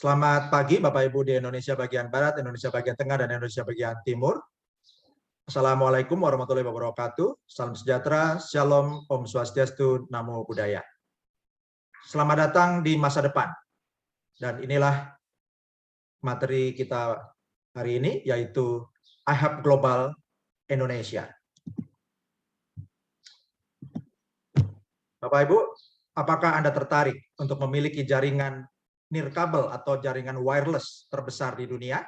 Selamat pagi Bapak Ibu di Indonesia bagian Barat, Indonesia bagian Tengah, dan Indonesia bagian Timur. Assalamualaikum warahmatullahi wabarakatuh. Salam sejahtera, Shalom, Om Swastiastu, Namo Buddhaya. Selamat datang di masa depan. Dan inilah materi kita hari ini, yaitu iHub Global Indonesia. Bapak Ibu, apakah Anda tertarik untuk memiliki jaringan nirkabel atau jaringan wireless terbesar di dunia?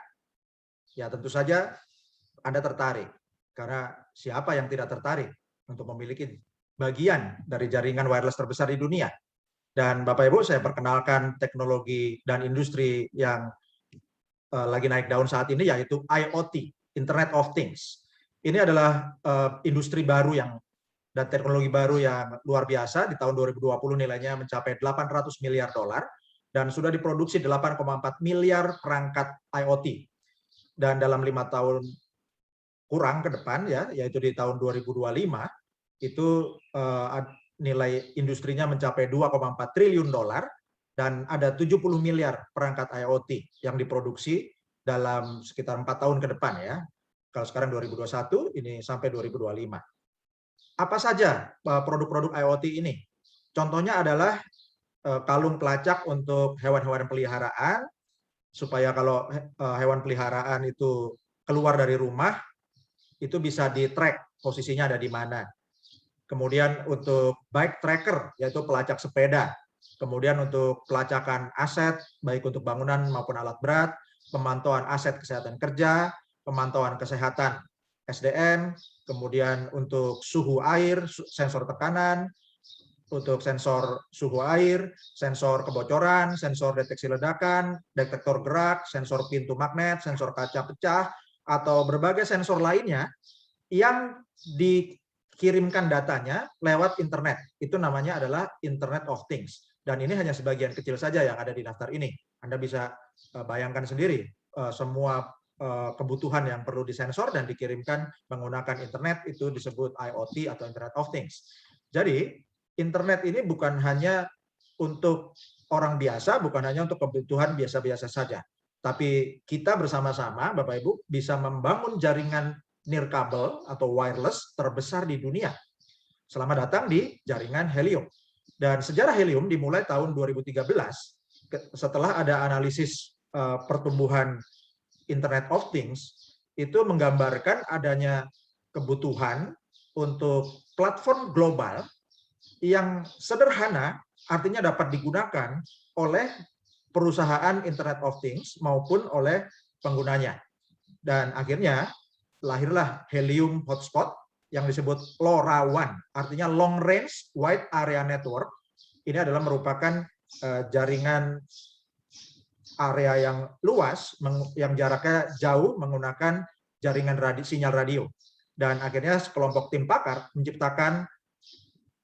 Ya, tentu saja Anda tertarik. Karena siapa yang tidak tertarik untuk memiliki bagian dari jaringan wireless terbesar di dunia? Dan Bapak Ibu, saya perkenalkan teknologi dan industri yang lagi naik daun saat ini, yaitu IoT, Internet of Things. Ini adalah industri baru dan teknologi baru yang luar biasa. Di tahun 2020 nilainya mencapai 800 miliar dolar dan sudah diproduksi 8,4 miliar perangkat IoT. Dan dalam 5 tahun kurang ke depan, ya, yaitu di tahun 2025, itu nilai industrinya mencapai 2,4 triliun dolar dan ada 70 miliar perangkat IoT yang diproduksi dalam sekitar 4 tahun ke depan, ya. Kalau sekarang 2021, ini sampai 2025. Apa saja produk-produk IoT ini? Contohnya adalah kalung pelacak untuk hewan-hewan peliharaan, supaya kalau hewan peliharaan itu keluar dari rumah, itu bisa di-track posisinya ada di mana. Kemudian untuk bike tracker, yaitu pelacak sepeda. Kemudian untuk pelacakan aset, baik untuk bangunan maupun alat berat, pemantauan aset kesehatan kerja, pemantauan kesehatan SDM, kemudian untuk suhu air, sensor tekanan, untuk sensor suhu air, sensor kebocoran, sensor deteksi ledakan, detektor gerak, sensor pintu magnet, sensor kaca pecah, atau berbagai sensor lainnya yang dikirimkan datanya lewat internet. Itu namanya adalah Internet of Things. Dan ini hanya sebagian kecil saja yang ada di daftar ini. Anda bisa bayangkan sendiri semua kebutuhan yang perlu disensor dan dikirimkan menggunakan internet, itu disebut IoT atau Internet of Things. Jadi, internet ini bukan hanya untuk orang biasa, bukan hanya untuk kebutuhan biasa-biasa saja. Tapi kita bersama-sama, Bapak Ibu, bisa membangun jaringan nirkabel atau wireless terbesar di dunia. Selamat datang di jaringan Helium. Dan sejarah Helium dimulai tahun 2013, setelah ada analisis pertumbuhan Internet of Things, itu menggambarkan adanya kebutuhan untuk platform global yang sederhana, artinya dapat digunakan oleh perusahaan Internet of Things maupun oleh penggunanya. Dan akhirnya lahirlah Helium Hotspot yang disebut LoRaWAN, artinya Long Range Wide Area Network. Ini adalah merupakan jaringan area yang luas, yang jaraknya jauh menggunakan jaringan sinyal radio. Dan akhirnya sekelompok tim pakar menciptakan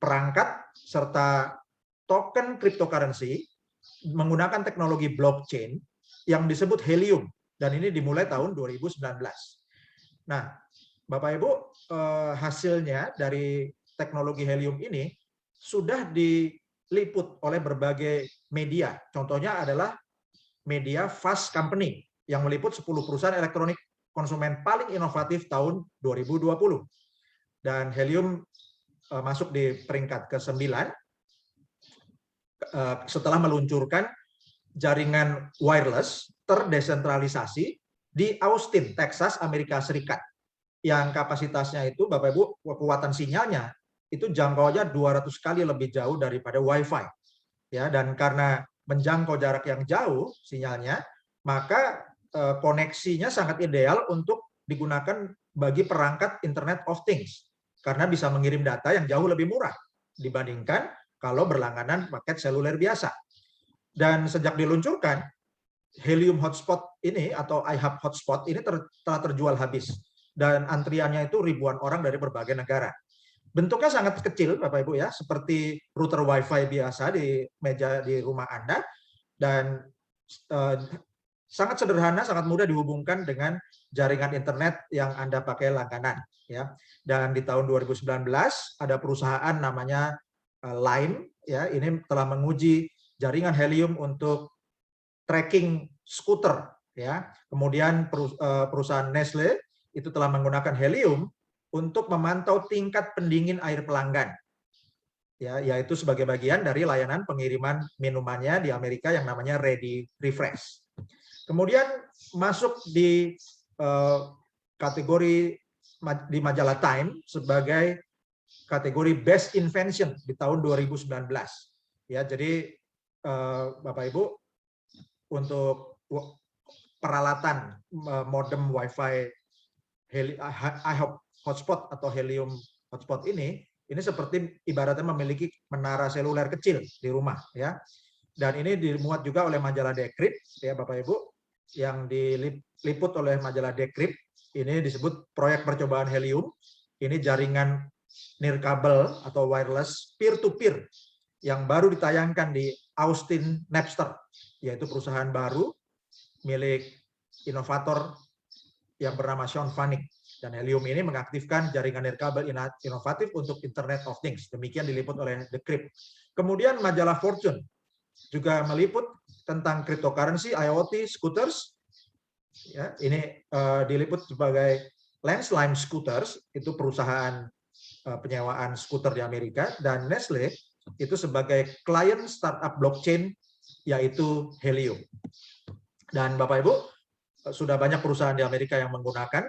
perangkat serta token cryptocurrency menggunakan teknologi blockchain yang disebut Helium. Dan ini dimulai tahun 2019. Nah, Bapak Ibu, hasilnya dari teknologi Helium ini sudah diliput oleh berbagai media. Contohnya adalah media Fast Company yang meliput 10 perusahaan elektronik konsumen paling inovatif tahun 2020. Dan Helium masuk di peringkat ke-9 setelah meluncurkan jaringan wireless terdesentralisasi di Austin, Texas, Amerika Serikat. Yang kapasitasnya itu, Bapak Ibu, kekuatan sinyalnya itu jangkauannya 200 kali lebih jauh daripada Wi-Fi. Ya, dan karena menjangkau jarak yang jauh sinyalnya, maka koneksinya sangat ideal untuk digunakan bagi perangkat Internet of Things, karena bisa mengirim data yang jauh lebih murah dibandingkan kalau berlangganan paket seluler biasa. Dan sejak diluncurkan, Helium Hotspot ini atau iHub Hotspot ini telah terjual habis. Dan antriannya itu ribuan orang dari berbagai negara. Bentuknya sangat kecil, Bapak Ibu, ya, seperti router Wi-Fi biasa di meja di rumah Anda, dan sangat sederhana, sangat mudah dihubungkan dengan jaringan internet yang Anda pakai langganan, ya. Dan di tahun 2019 ada perusahaan namanya Line, ya, ini telah menguji jaringan Helium untuk tracking skuter, ya. Kemudian perusahaan Nestle itu telah menggunakan helium untuk memantau tingkat pendingin air pelanggan, ya, yaitu sebagai bagian dari layanan pengiriman minumannya di Amerika yang namanya Ready Refresh. Kemudian masuk di kategori di majalah Time sebagai kategori Best Invention di tahun 2019. Ya, jadi Bapak Ibu, untuk peralatan modem Wi-Fi iHop hotspot atau helium hotspot ini seperti ibaratnya memiliki menara seluler kecil di rumah, ya. Dan ini dimuat juga oleh majalah Decrypt, ya Bapak Ibu, yang diliput oleh majalah Decrypt. Ini disebut proyek percobaan helium. Ini jaringan nirkabel atau wireless peer-to-peer yang baru ditayangkan di Austin Napster, yaitu perusahaan baru milik inovator yang bernama Sean Vanik. Dan helium ini mengaktifkan jaringan nirkabel inovatif untuk Internet of Things. Demikian diliput oleh Decrypt. Kemudian majalah Fortune juga meliput tentang cryptocurrency, IoT, scooters. Ya, ini diliput sebagai Lensline Scooters, itu perusahaan penyewaan skuter di Amerika, dan Nestle itu sebagai klien startup blockchain, yaitu Helium. Dan Bapak Ibu, sudah banyak perusahaan di Amerika yang menggunakan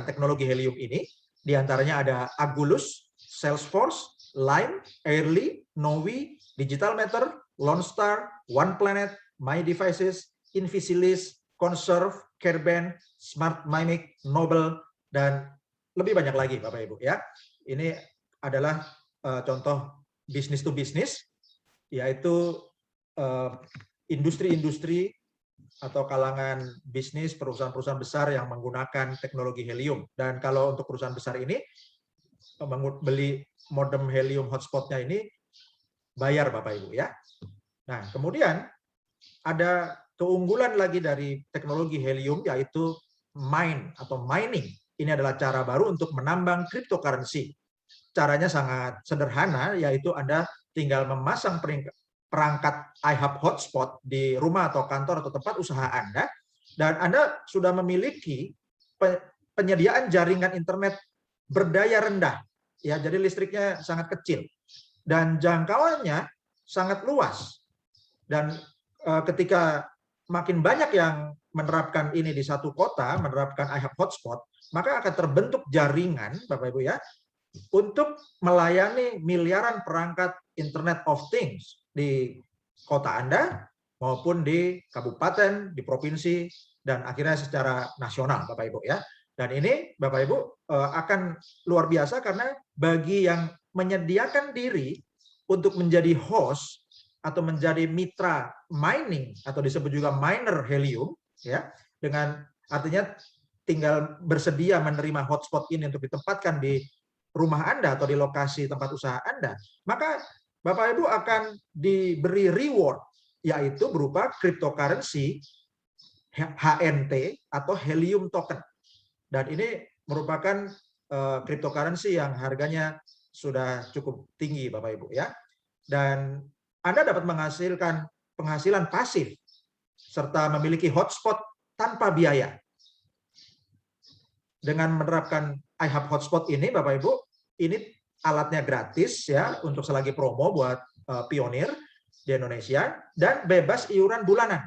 teknologi Helium ini. Di antaranya ada Agulus, Salesforce, Lime, Airly, Novi, Digital Matter, Lone Star, One Planet, My Devices, Invisilis, Conserve, Careband, Smart Mimic, Noble, dan lebih banyak lagi, Bapak Ibu, ya. Ini adalah contoh bisnis to bisnis, yaitu industri-industri atau kalangan bisnis perusahaan-perusahaan besar yang menggunakan teknologi helium. Dan kalau untuk perusahaan besar ini beli modem helium hotspotnya ini bayar, Bapak Ibu, ya. Nah, kemudian ada keunggulan lagi dari teknologi helium, yaitu mine atau mining. Ini adalah cara baru untuk menambang cryptocurrency. Caranya sangat sederhana, yaitu Anda tinggal memasang perangkat iHub hotspot di rumah atau kantor atau tempat usaha Anda, dan Anda sudah memiliki penyediaan jaringan internet berdaya rendah. Ya, jadi listriknya sangat kecil dan jangkauannya sangat luas. Dan ketika makin banyak yang menerapkan ini di satu kota, menerapkan iHub hotspot, maka akan terbentuk jaringan, Bapak Ibu, ya, untuk melayani miliaran perangkat Internet of Things di kota Anda maupun di kabupaten, di provinsi, dan akhirnya secara nasional, Bapak Ibu, ya. Dan ini Bapak Ibu akan luar biasa, karena bagi yang menyediakan diri untuk menjadi host atau menjadi mitra mining atau disebut juga miner helium, ya, dengan artinya tinggal bersedia menerima hotspot ini untuk ditempatkan di rumah Anda atau di lokasi tempat usaha Anda, maka Bapak Ibu akan diberi reward, yaitu berupa cryptocurrency HNT atau helium token. Dan ini merupakan cryptocurrency yang harganya sudah cukup tinggi, Bapak Ibu, ya. Dan Anda dapat menghasilkan penghasilan pasif serta memiliki hotspot tanpa biaya. Dengan menerapkan iHub hotspot ini, Bapak Ibu, ini alatnya gratis, ya, untuk selagi promo buat pionir di Indonesia, dan bebas iuran bulanan.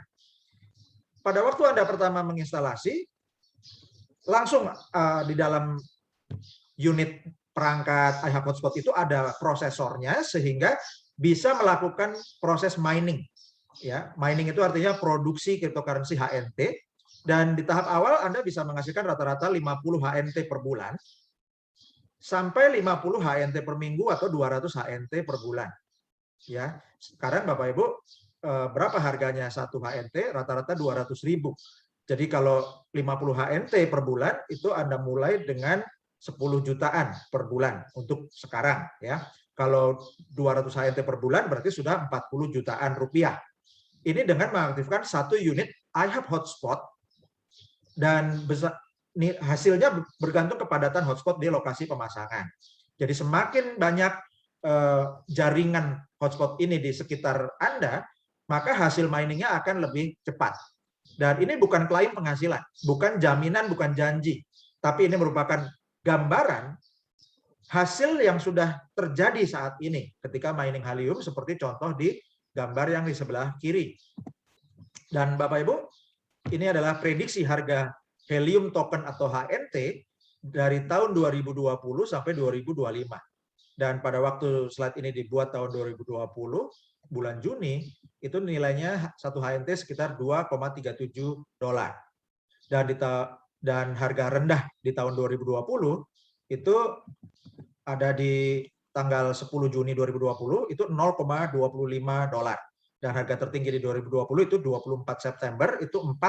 Pada waktu Anda pertama menginstalasi, langsung di dalam unit perangkat iHub hotspot itu ada prosesornya, sehingga bisa melakukan proses mining. Ya, mining itu artinya produksi cryptocurrency HNT, dan di tahap awal Anda bisa menghasilkan rata-rata 50 HNT per bulan sampai 50 HNT per minggu atau 200 HNT per bulan. Ya, sekarang Bapak Ibu, berapa harganya satu HNT? Rata-rata 200.000. Jadi kalau 50 HNT per bulan itu Anda mulai dengan 10 jutaan per bulan untuk sekarang, ya. Kalau 200 HNT per bulan berarti sudah 40 jutaan rupiah. Ini dengan mengaktifkan satu unit iHub hotspot, dan hasilnya bergantung kepadatan hotspot di lokasi pemasangan. Jadi semakin banyak jaringan hotspot ini di sekitar Anda, maka hasil miningnya akan lebih cepat. Dan ini bukan klaim penghasilan, bukan jaminan, bukan janji, tapi ini merupakan gambaran hasil yang sudah terjadi saat ini ketika mining helium seperti contoh di gambar yang di sebelah kiri. Dan Bapak Ibu, ini adalah prediksi harga helium token atau HNT dari tahun 2020 sampai 2025. Dan pada waktu slide ini dibuat tahun 2020, bulan Juni, itu nilainya satu HNT sekitar $2,37. Dan harga rendah di tahun 2020 itu ada di tanggal 10 Juni 2020 itu $0,25. Dan harga tertinggi di 2020 itu 24 September itu $4.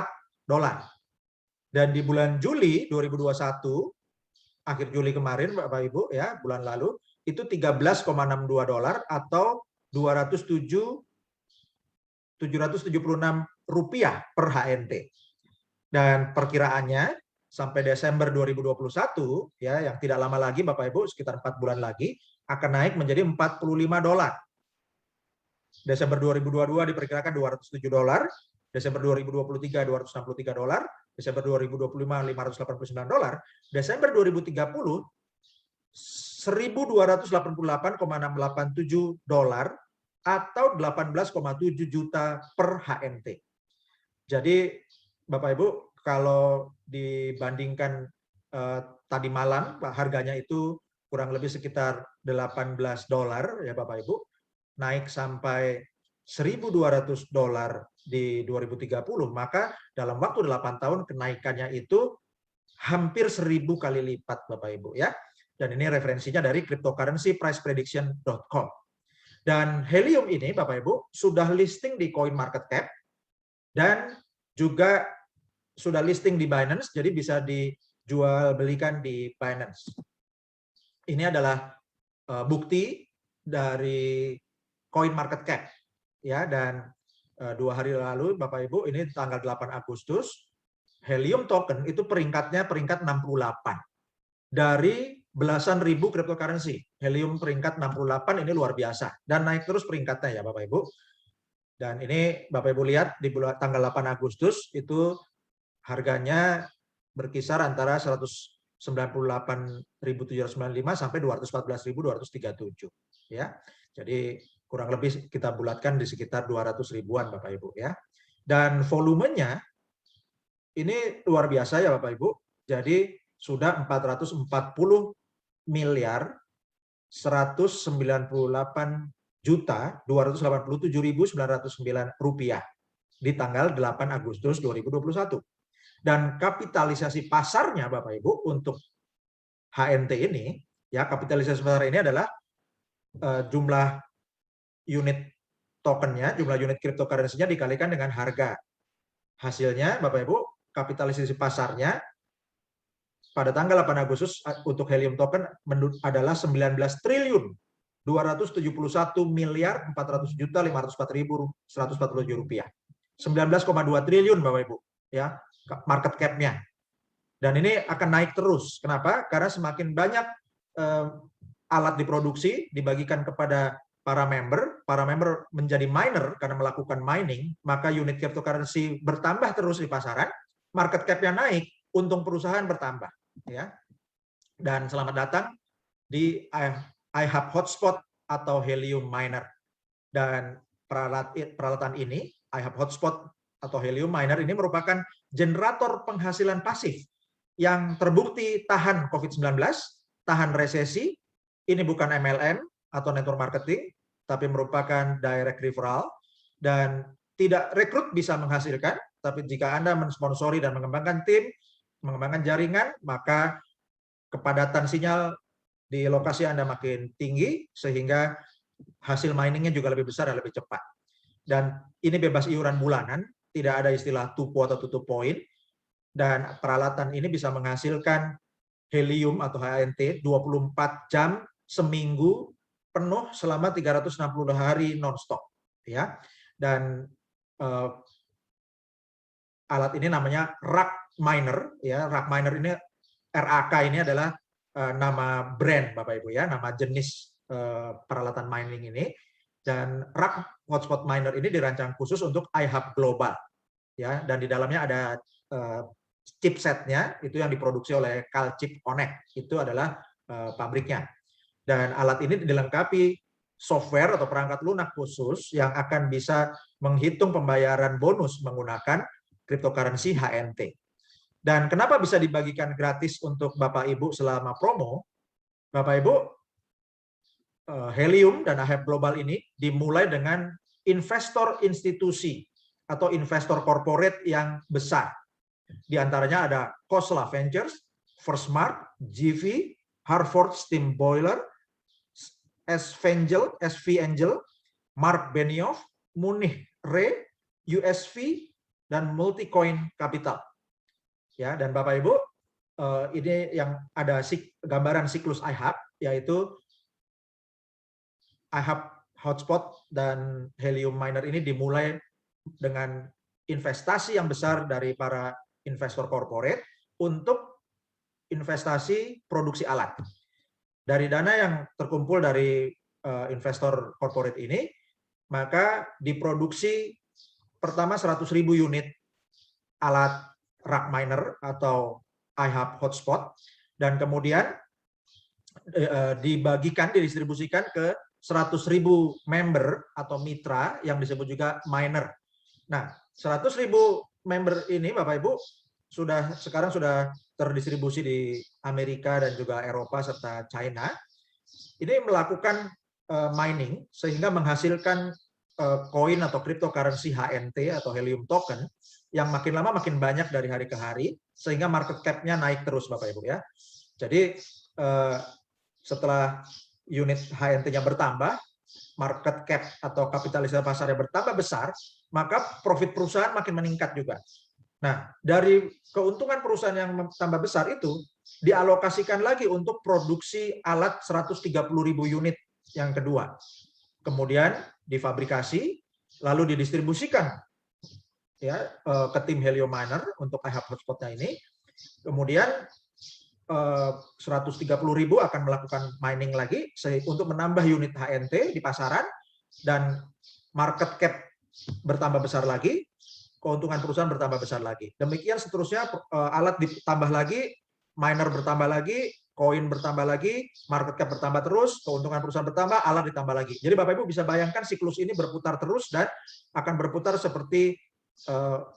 Dan di bulan Juli 2021, akhir Juli kemarin Bapak Ibu ya, bulan lalu itu $13,62 atau 776 rupiah per HNT. Dan perkiraannya sampai Desember 2021 ya, yang tidak lama lagi Bapak Ibu, sekitar 4 bulan lagi akan naik menjadi $45. Desember 2022 diperkirakan $207, Desember 2023 $263, Desember 2025 $589, Desember 2030 $1.288,687 atau 18,7 juta per HNT. Jadi Bapak Ibu, kalau dibandingkan tadi malam harganya itu kurang lebih sekitar $18 ya Bapak Ibu, naik sampai $1.200 di 2030, maka dalam waktu 8 tahun kenaikannya itu hampir 1.000 kali lipat Bapak Ibu ya. Dan ini referensinya dari cryptocurrencypriceprediction.com. Dan helium ini Bapak Ibu sudah listing di CoinMarketCap dan juga sudah listing di Binance, jadi bisa dijual belikan di Binance. Ini adalah bukti dari CoinMarketCap ya. Dan 2 hari lalu Bapak Ibu, ini tanggal 8 Agustus, helium token itu peringkatnya peringkat 68 dari belasan ribu cryptocurrency. Helium peringkat 68 ini luar biasa dan naik terus peringkatnya ya Bapak Ibu. Dan ini Bapak Ibu lihat di tanggal 8 Agustus itu harganya berkisar antara 198.795 sampai 214.237 ya. Jadi kurang lebih kita bulatkan di sekitar 200 ribuan Bapak Ibu ya. Dan volumenya ini luar biasa ya Bapak Ibu. Jadi sudah 440 miliar 198.287.909 rupiah di tanggal 8 Agustus 2021. Dan kapitalisasi pasarnya Bapak Ibu untuk HNT ini ya, kapitalisasi pasar ini adalah jumlah unit tokennya, jumlah unit cryptocurrency-nya dikalikan dengan harga. Hasilnya Bapak Ibu, kapitalisasi pasarnya pada tanggal 8 Agustus untuk helium token adalah 19.311.400.504.147 rupiah. 19,2 triliun Bapak Ibu ya, market cap-nya. Dan ini akan naik terus. Kenapa? Karena semakin banyak alat diproduksi, dibagikan kepada para member menjadi miner karena melakukan mining, maka unit cryptocurrency bertambah terus di pasaran, market cap-nya naik, untung perusahaan bertambah. Ya. Dan selamat datang di iHub Hotspot atau Helium Miner. Dan peralatan ini, iHub Hotspot atau Helium Miner ini merupakan generator penghasilan pasif yang terbukti tahan COVID-19, tahan resesi. Ini bukan MLM atau network marketing, tapi merupakan direct referral, dan tidak rekrut bisa menghasilkan, tapi jika Anda mensponsori dan mengembangkan tim, mengembangkan jaringan, maka kepadatan sinyal di lokasi Anda makin tinggi, sehingga hasil miningnya juga lebih besar dan lebih cepat. Dan ini bebas iuran bulanan, tidak ada istilah tupo atau tutup poin, dan peralatan ini bisa menghasilkan helium atau HNT 24 jam seminggu penuh selama 360 hari non-stop. Ya. Dan alat ini namanya RAK Miner ya. RAK Miner ini, RAK ini adalah nama brand Bapak Ibu ya, nama jenis peralatan mining ini. Dan RAK hotspot miner ini dirancang khusus untuk iHub global, ya, dan di dalamnya ada chipsetnya itu yang diproduksi oleh Calchip Connect, itu adalah pabriknya. Dan alat ini dilengkapi software atau perangkat lunak khusus yang akan bisa menghitung pembayaran bonus menggunakan cryptocurrency HNT. Dan kenapa bisa dibagikan gratis untuk Bapak Ibu selama promo? Bapak Ibu, Helium dan iHub Global ini dimulai dengan investor institusi atau investor corporate yang besar. Di antaranya ada Khosla Ventures, First Mark, GV, Harvard Steam Boiler, SV Angel, Mark Benioff, Munich Re, USV, dan Multicoin Capital. Ya, dan Bapak Ibu, ini yang ada gambaran siklus iHub, yaitu iHub hotspot dan Helium miner ini dimulai dengan investasi yang besar dari para investor corporate untuk investasi produksi alat. Dari dana yang terkumpul dari investor corporate ini, maka diproduksi pertama 100.000 unit alat RAK miner atau iHub hotspot, dan kemudian didistribusikan ke 100.000 member atau mitra yang disebut juga miner. Nah, 100.000 member ini Bapak Ibu sekarang sudah terdistribusi di Amerika dan juga Eropa serta China. Ini melakukan mining sehingga menghasilkan koin atau cryptocurrency HNT atau Helium token yang makin lama makin banyak dari hari ke hari, sehingga market cap-nya naik terus Bapak Ibu ya. Jadi setelah unit HNT-nya bertambah, market cap atau kapitalisasi pasarnya bertambah besar, maka profit perusahaan makin meningkat juga. Nah, dari keuntungan perusahaan yang tambah besar itu dialokasikan lagi untuk produksi alat 130.000 unit yang kedua. Kemudian difabrikasi, lalu didistribusikan ya ke tim Helium miner untuk iHub hotspotnya ini. Kemudian 130.000 akan melakukan mining lagi untuk menambah unit HNT di pasaran, dan market cap bertambah besar lagi, keuntungan perusahaan bertambah besar lagi. Demikian seterusnya, alat ditambah lagi, miner bertambah lagi, koin bertambah lagi, market cap bertambah terus, keuntungan perusahaan bertambah, alat ditambah lagi. Jadi Bapak Ibu bisa bayangkan siklus ini berputar terus dan akan berputar seperti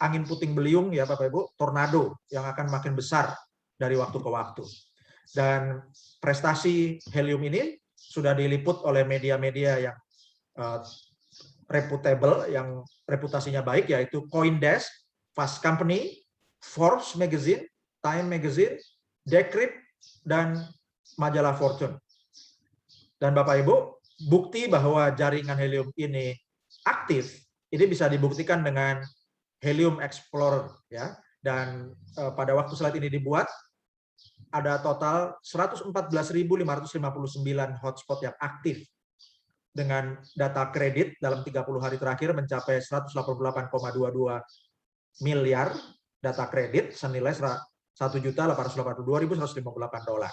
angin puting beliung ya Bapak Ibu, tornado yang akan makin besar dari waktu ke waktu. Dan prestasi Helium ini sudah diliput oleh media-media yang reputable, yang reputasinya baik, yaitu CoinDesk, Fast Company, Forbes Magazine, Time Magazine, Decrypt, dan majalah Fortune. Dan Bapak Ibu, bukti bahwa jaringan Helium ini aktif, ini bisa dibuktikan dengan Helium Explorer ya. Dan pada waktu slide ini dibuat, ada total 114.559 hotspot yang aktif dengan data kredit dalam 30 hari terakhir mencapai 188,22 miliar data kredit senilai $1.882.158.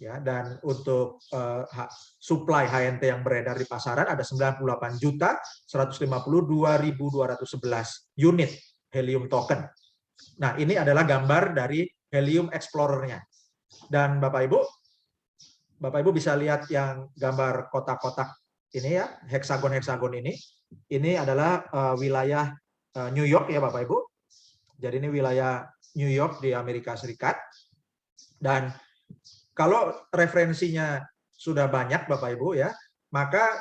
Ya, dan untuk supply HNT yang beredar di pasaran ada 98.152.211 unit Helium token. Nah, ini adalah gambar dari Helium Explorer-nya. Dan Bapak Ibu bisa lihat yang gambar kotak-kotak ini ya, heksagon-heksagon ini. Ini adalah wilayah New York ya Bapak Ibu. Jadi ini wilayah New York di Amerika Serikat. Dan kalau referensinya sudah banyak Bapak Ibu ya, maka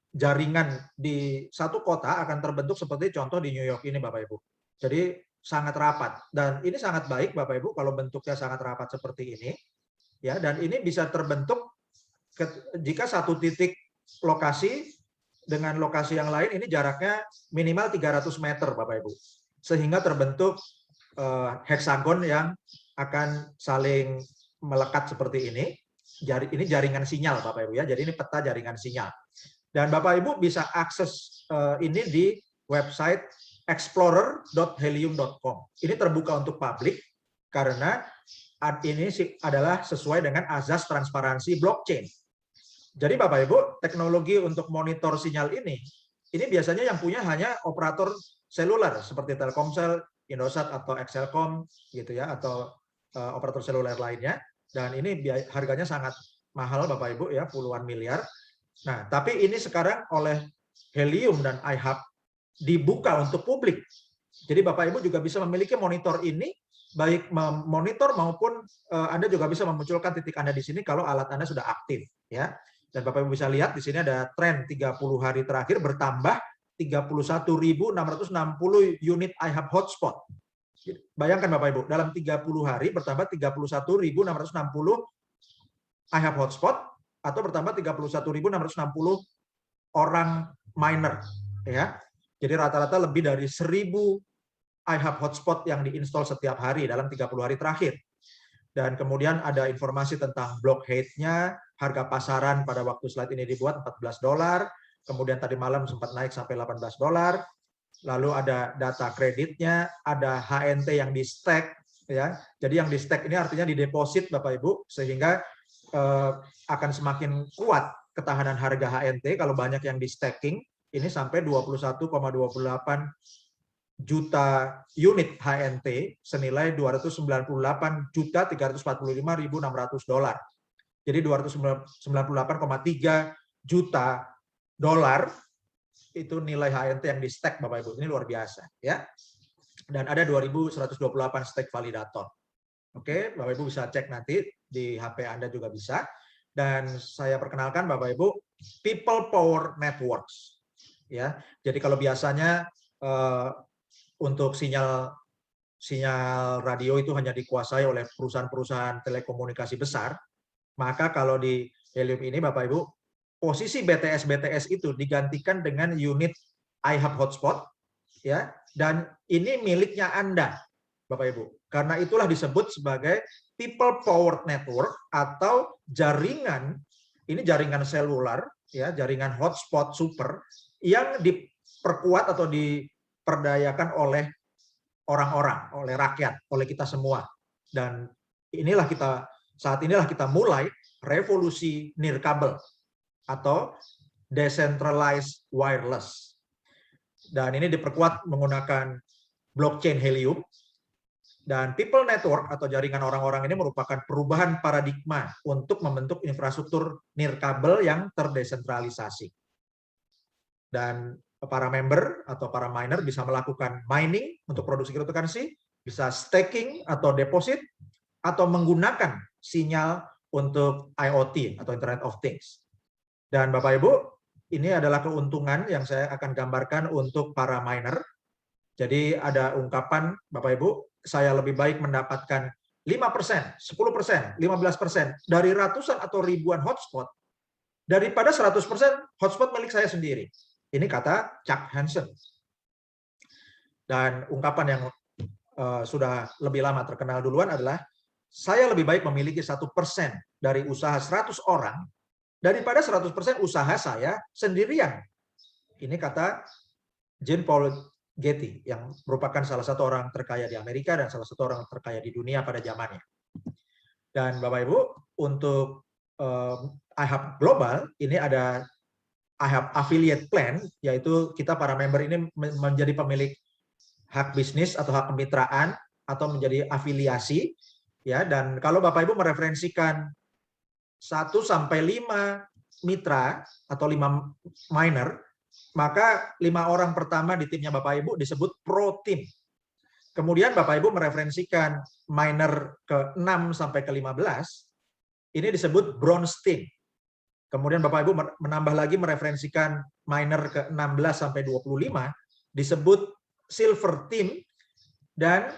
jaringan di satu kota akan terbentuk seperti contoh di New York ini Bapak Ibu. Jadi sangat rapat, dan ini sangat baik Bapak Ibu kalau bentuknya sangat rapat seperti ini ya, dan ini bisa terbentuk jika satu titik lokasi dengan lokasi yang lain ini jaraknya minimal 300 meter Bapak Ibu, sehingga terbentuk heksagon yang akan saling melekat seperti ini. Ini jaringan sinyal Bapak Ibu ya, jadi ini peta jaringan sinyal. Dan Bapak Ibu bisa akses ini di website explorer.helium.com. Ini terbuka untuk publik karena ini adalah sesuai dengan azas transparansi blockchain. Jadi Bapak Ibu, teknologi untuk monitor sinyal ini biasanya yang punya hanya operator seluler seperti Telkomsel, Indosat atau Excelcom gitu ya, atau operator seluler lainnya. Dan ini harganya sangat mahal Bapak Ibu ya, puluhan miliar. Nah, tapi ini sekarang oleh Helium dan iHub dibuka untuk publik. Jadi Bapak Ibu juga bisa memiliki monitor ini, baik memonitor maupun Anda juga bisa memunculkan titik Anda di sini kalau alat Anda sudah aktif ya. Dan Bapak Ibu bisa lihat di sini ada tren 30 hari terakhir bertambah 31.660 unit iHub hotspot. Bayangkan Bapak Ibu, dalam 30 hari bertambah 31.660 iHub hotspot atau bertambah 31.660 orang miner ya. Jadi rata-rata lebih dari 1.000 iHub hotspot yang diinstal setiap hari dalam 30 hari terakhir. Dan kemudian ada informasi tentang blockade-nya, harga pasaran pada waktu slide ini dibuat $14, kemudian tadi malam sempat naik sampai $18, lalu ada data kreditnya, ada HNT yang di stack ya. Jadi yang di stack ini artinya di deposit Bapak Ibu, sehingga akan semakin kuat ketahanan harga HNT kalau banyak yang di stacking. Ini sampai 21,28 juta unit HNT senilai $298.345.600. Jadi 298,3 juta dolar itu nilai HNT yang di stack Bapak Ibu. Ini luar biasa ya. Dan ada 2.128 stack validator. Oke, Bapak Ibu bisa cek nanti di HP Anda juga bisa. Dan saya perkenalkan Bapak Ibu, People Power Networks. Ya, jadi kalau biasanya untuk sinyal radio itu hanya dikuasai oleh perusahaan-perusahaan telekomunikasi besar, maka kalau di Helium ini Bapak Ibu, posisi BTS itu digantikan dengan unit iHub hotspot ya, dan ini miliknya Anda Bapak Ibu. Karena itulah disebut sebagai People Powered Network atau jaringan, ini jaringan seluler ya, jaringan hotspot super yang diperkuat atau diperdayakan oleh orang-orang, oleh rakyat, oleh kita semua. Dan saat inilah kita mulai revolusi nirkabel atau decentralized wireless. Dan ini diperkuat menggunakan blockchain Helium. Dan People Network atau jaringan orang-orang ini merupakan perubahan paradigma untuk membentuk infrastruktur nirkabel yang terdesentralisasi. Dan para member atau para miner bisa melakukan mining untuk produksi cryptocurrency, bisa staking atau deposit, atau menggunakan sinyal untuk IoT atau Internet of Things. Dan Bapak Ibu, ini adalah keuntungan yang saya akan gambarkan untuk para miner. Jadi ada ungkapan Bapak Ibu, saya lebih baik mendapatkan 5%, 10%, 15% dari ratusan atau ribuan hotspot daripada 100% hotspot milik saya sendiri. Ini kata Chuck Hansen. Dan ungkapan yang sudah lebih lama terkenal duluan adalah, saya lebih baik memiliki 1% dari usaha 100 orang daripada 100% usaha saya sendirian. Ini kata Jean Paul Getty yang merupakan salah satu orang terkaya di Amerika dan salah satu orang terkaya di dunia pada zamannya. Dan Bapak Ibu, untuk iHub Global ini ada iHub Affiliate Plan, yaitu kita para member ini menjadi pemilik hak bisnis atau hak kemitraan atau menjadi afiliasi ya. Dan kalau Bapak Ibu mereferensikan 1 sampai 5 mitra atau 5 miner, maka 5 orang pertama di timnya Bapak Ibu disebut pro team. Kemudian Bapak Ibu mereferensikan miner ke-6 sampai ke-15, ini disebut bronze team. Kemudian Bapak Ibu menambah lagi mereferensikan miner ke-16 sampai 25 disebut silver team, dan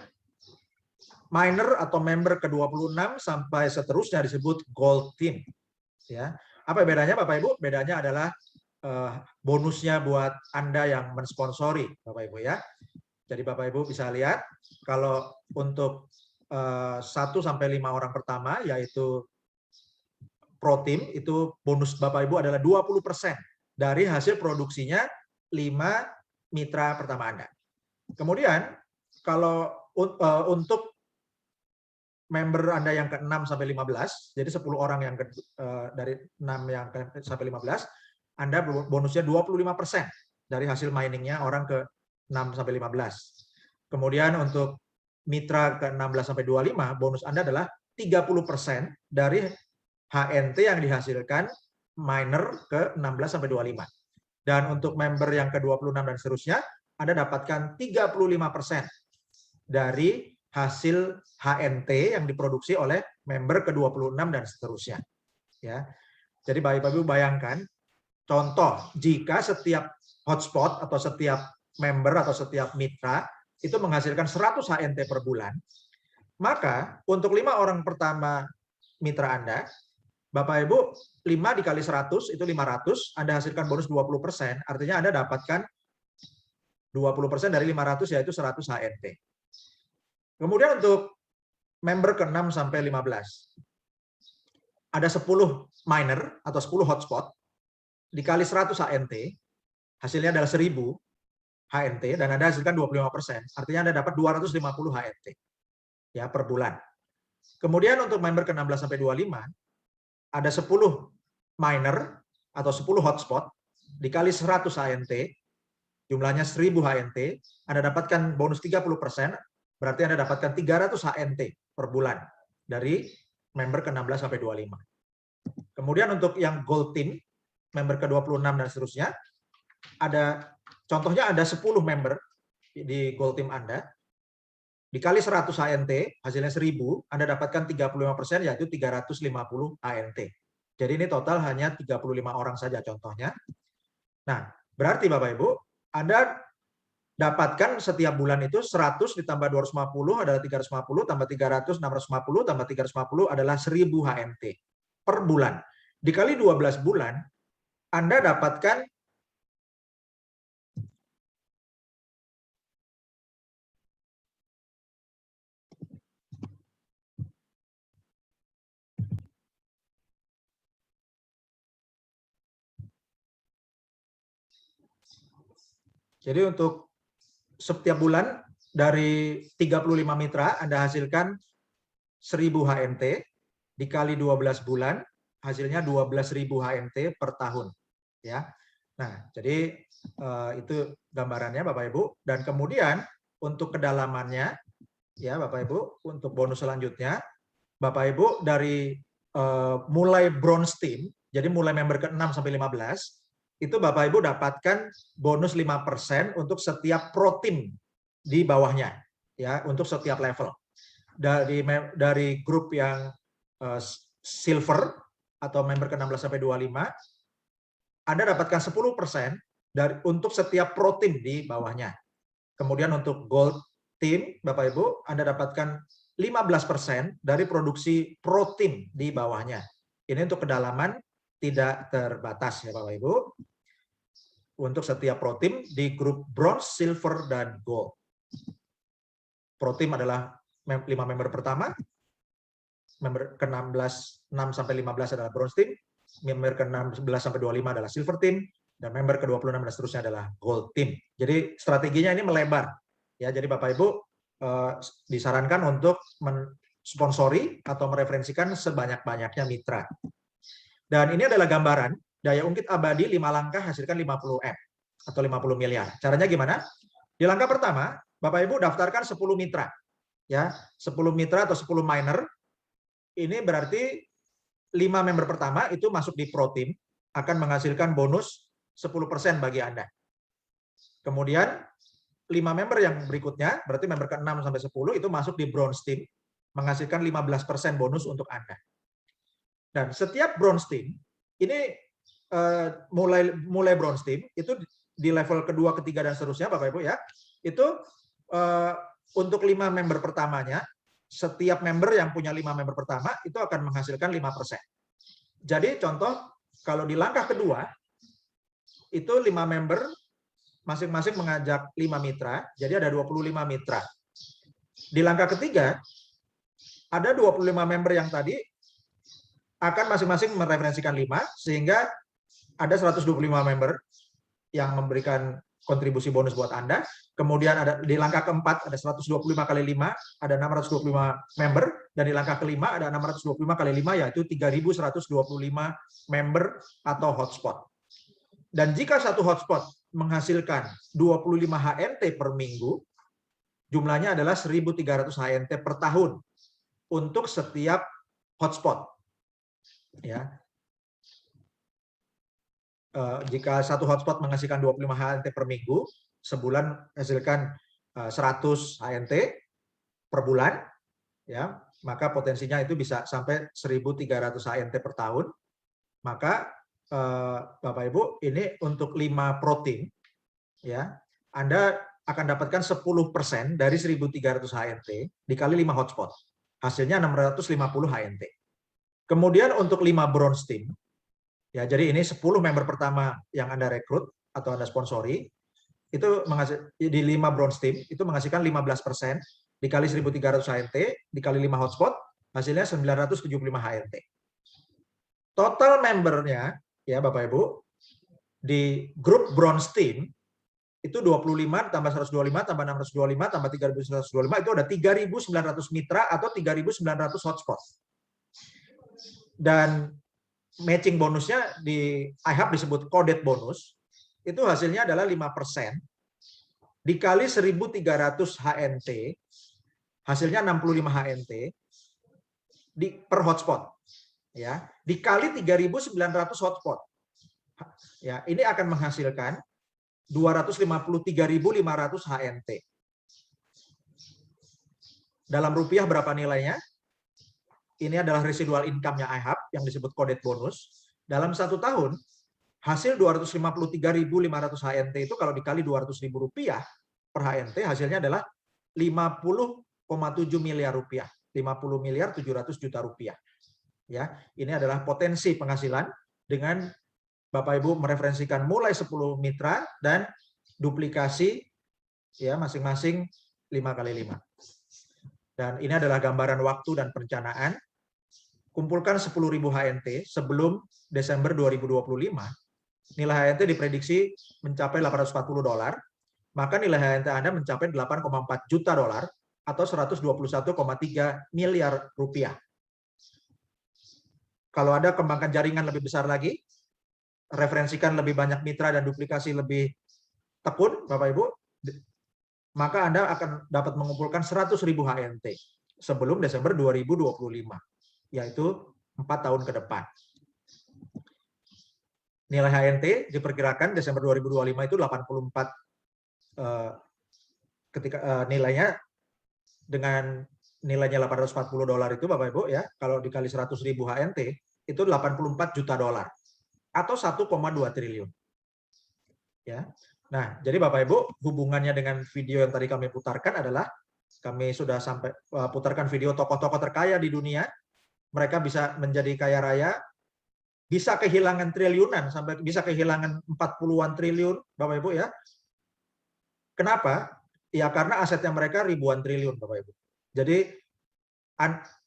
miner atau member ke-26 sampai seterusnya disebut gold team. Ya. Apa bedanya Bapak Ibu? Bedanya adalah bonusnya buat Anda yang mensponsori Bapak Ibu ya. Jadi Bapak Ibu bisa lihat kalau untuk 1 sampai 5 orang pertama yaitu Pro Team, itu bonus Bapak Ibu adalah 20% dari hasil produksinya 5 mitra pertama Anda. Kemudian kalau untuk member Anda yang ke-6 sampai 15, jadi 10 orang yang dari 6 yang sampai 15, Anda bonusnya 25% dari hasil miningnya orang ke 6 sampai 15. Kemudian untuk mitra ke 16 sampai 25, bonus Anda adalah 30% dari HNT yang dihasilkan miner ke 16 sampai 25. Dan untuk member yang ke 26 dan seterusnya, Anda dapatkan 35% dari hasil HNT yang diproduksi oleh member ke 26 dan seterusnya. Ya. Jadi Bapak Ibu bayangkan, contoh jika setiap hotspot atau setiap member atau setiap mitra itu menghasilkan 100 HNT per bulan, maka untuk 5 orang pertama mitra Anda, Bapak Ibu, 5 dikali 100 itu 500, Anda hasilkan bonus 20%, artinya Anda dapatkan 20% dari 500 yaitu 100 HNT. Kemudian untuk member ke-6 sampai 15, ada 10 miner atau 10 hotspot, dikali 100 HNT, hasilnya adalah 1000 HNT, dan Anda hasilkan 25%, artinya Anda dapat 250 HNT ya, per bulan. Kemudian untuk member ke-16 sampai 25, ada 10 miner atau 10 hotspot, dikali 100 HNT, jumlahnya 1000 HNT, Anda dapatkan bonus 30%, berarti Anda dapatkan 300 HNT per bulan dari member ke-16 sampai 25. Kemudian untuk yang gold team, member ke-26 dan seterusnya, contohnya ada 10 member di gold team Anda, dikali 100 HNT, hasilnya 1000, Anda dapatkan 35%, yaitu 350 HNT. Jadi ini total hanya 35 orang saja contohnya. Nah, berarti Bapak Ibu, Anda dapatkan setiap bulan itu 100 ditambah 250 adalah 350, tambah 300, 650, tambah 350 adalah 1000 HNT per bulan. Dikali 12 bulan, Anda dapatkan jadi untuk setiap bulan dari 35 mitra Anda hasilkan 1000 HNT, dikali 12 bulan hasilnya 12.000 HNT per tahun ya. Nah, jadi itu gambarannya Bapak Ibu, dan kemudian untuk kedalamannya ya Bapak Ibu, untuk bonus selanjutnya Bapak Ibu dari mulai bronze team, jadi mulai member ke-6 sampai 15, itu Bapak Ibu dapatkan bonus 5% untuk setiap pro team di bawahnya ya, untuk setiap level. Dari grup yang silver atau member ke-16 sampai 25, Anda dapatkan 10% untuk setiap pro team di bawahnya. Kemudian untuk gold team, Bapak Ibu, Anda dapatkan 15% dari produksi pro team di bawahnya. Ini untuk kedalaman tidak terbatas ya Bapak Ibu. Untuk setiap pro team di grup bronze, silver, dan gold. Pro team adalah 5 member pertama, member ke-16 6 sampai 15 adalah bronze team, member ke-16 sampai 25 adalah silver team, dan member ke-26 dan seterusnya adalah gold team. Jadi strateginya ini melebar. Ya, jadi Bapak Ibu disarankan untuk mensponsori atau mereferensikan sebanyak-banyaknya mitra. Dan ini adalah gambaran daya ungkit abadi 5 langkah hasilkan 50 M atau 50 miliar. Caranya gimana? Di langkah pertama, Bapak Ibu daftarkan 10 mitra. Ya, 10 mitra atau 10 miner. Ini berarti 5 member pertama itu masuk di pro team akan menghasilkan bonus 10% bagi Anda. Kemudian 5 member yang berikutnya, berarti member ke-6 sampai 10 itu masuk di bronze team menghasilkan 15% bonus untuk Anda. Dan setiap bronze team ini mulai bronze team itu di level kedua, ketiga, dan seterusnya Bapak Ibu ya, itu untuk 5 member pertamanya, setiap member yang punya 5 member pertama itu akan menghasilkan 5%. Jadi contoh, kalau di langkah kedua, itu 5 member masing-masing mengajak 5 mitra, jadi ada 25 mitra. Di langkah ketiga, ada 25 member yang tadi akan masing-masing mereferensikan 5, sehingga ada 125 member yang memberikan kontribusi bonus buat Anda. Kemudian ada di langkah keempat ada 125 kali 5, ada 625 member, dan di langkah kelima ada 625 kali 5, yaitu 3.125 member atau hotspot. Dan jika satu hotspot menghasilkan 25 HNT per minggu, jumlahnya adalah 1.300 HNT per tahun untuk setiap hotspot. Ya. Jika satu hotspot menghasilkan 25 HNT per minggu, sebulan menghasilkan 100 HNT per bulan, ya, maka potensinya itu bisa sampai 1.300 HNT per tahun. Maka Bapak Ibu, ini untuk 5 protein, ya, Anda akan dapatkan 10% dari 1.300 HNT dikali 5 hotspot. Hasilnya 650 HNT. Kemudian untuk 5 bronze team, ya, jadi ini 10 member pertama yang Anda rekrut atau Anda sponsori, itu di 5 bronze team itu menghasilkan 15% dikali 1.300 HNT dikali 5 hotspot, hasilnya 975 HNT. Total membernya, ya Bapak Ibu, di grup bronze team itu 25 tambah 125 tambah 625 tambah 3.125, itu ada 3.900 mitra atau 3.900 hotspot. Dan matching bonusnya di iHub disebut coded bonus, itu hasilnya adalah 5% dikali 1.300 HNT, hasilnya 65 HNT per hotspot, ya, dikali 3.900 hotspot, ya, ini akan menghasilkan 253.500 HNT. Dalam rupiah berapa nilainya? Ini adalah residual income-nya iHub yang disebut coded bonus. Dalam 1 tahun, hasil 253.500 HNT itu kalau dikali 200.000 rupiah per HNT, hasilnya adalah 50,7 miliar rupiah. 50 miliar 700 juta rupiah. Ya, ini adalah potensi penghasilan dengan Bapak Ibu mereferensikan mulai 10 mitra dan duplikasi, ya, masing-masing 5 kali 5. Dan ini adalah gambaran waktu dan perencanaan. Kumpulkan 10.000 HNT sebelum Desember 2025. Nilai HNT diprediksi mencapai $840, maka nilai HNT Anda mencapai 8,4 juta dolar atau 121,3 miliar rupiah. Kalau Anda kembangkan jaringan lebih besar lagi, referensikan lebih banyak mitra dan duplikasi lebih tekun, Bapak Ibu, maka Anda akan dapat mengumpulkan 100.000 HNT sebelum Desember 2025, yaitu 4 tahun ke depan. Nilai HNT diperkirakan Desember 2025 itu 84, ketika nilainya dengan nilainya $840 itu, Bapak Ibu, ya, kalau dikali 100.000 HNT itu 84 juta dolar atau 1,2 triliun. Ya. Nah, jadi Bapak Ibu, hubungannya dengan video yang tadi kami putarkan adalah kami sudah sampai putarkan video tokoh-tokoh terkaya di dunia. Mereka bisa menjadi kaya raya, bisa kehilangan triliunan, sampai bisa kehilangan 40-an triliun, Bapak Ibu, ya. Kenapa? Ya karena asetnya mereka ribuan triliun, Bapak Ibu. Jadi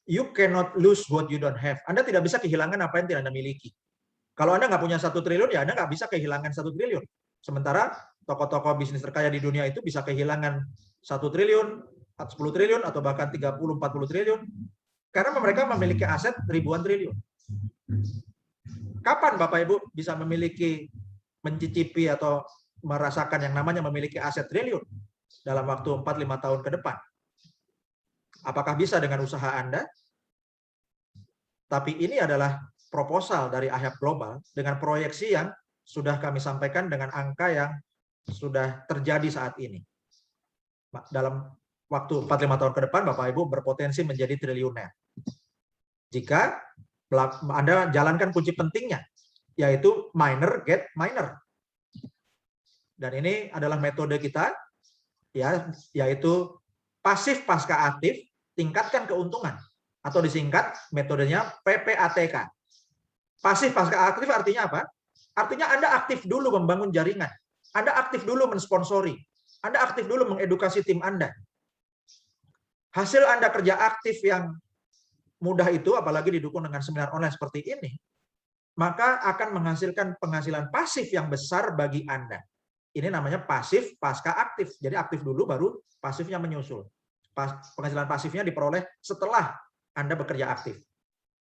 you cannot lose what you don't have. Anda tidak bisa kehilangan apa yang tidak Anda miliki. Kalau Anda nggak punya 1 triliun, ya Anda nggak bisa kehilangan 1 triliun. Sementara tokoh-tokoh bisnis terkaya di dunia itu bisa kehilangan 1 triliun, 10 triliun, atau bahkan 30-40 triliun. Karena mereka memiliki aset ribuan triliun. Kapan Bapak Ibu bisa memiliki, mencicipi atau merasakan yang namanya memiliki aset triliun? Dalam waktu 4-5 tahun ke depan. Apakah bisa dengan usaha Anda? Tapi ini adalah proposal dari iHub Global dengan proyeksi yang sudah kami sampaikan dengan angka yang sudah terjadi saat ini. Dalam waktu 4-5 tahun ke depan, Bapak Ibu berpotensi menjadi triliuner. Jika Anda jalankan kunci pentingnya, yaitu miner get miner. Dan ini adalah metode kita, ya, yaitu pasif pasca aktif, tingkatkan keuntungan, atau disingkat metodenya PPATK. Pasif pasca aktif artinya apa? Artinya Anda aktif dulu membangun jaringan, Anda aktif dulu mensponsori, Anda aktif dulu mengedukasi tim Anda. Hasil Anda kerja aktif yang mudah itu, apalagi didukung dengan seminar online seperti ini, maka akan menghasilkan penghasilan pasif yang besar bagi Anda. Ini namanya pasif pasca aktif. Jadi aktif dulu baru pasifnya menyusul. Penghasilan pasifnya diperoleh setelah Anda bekerja aktif.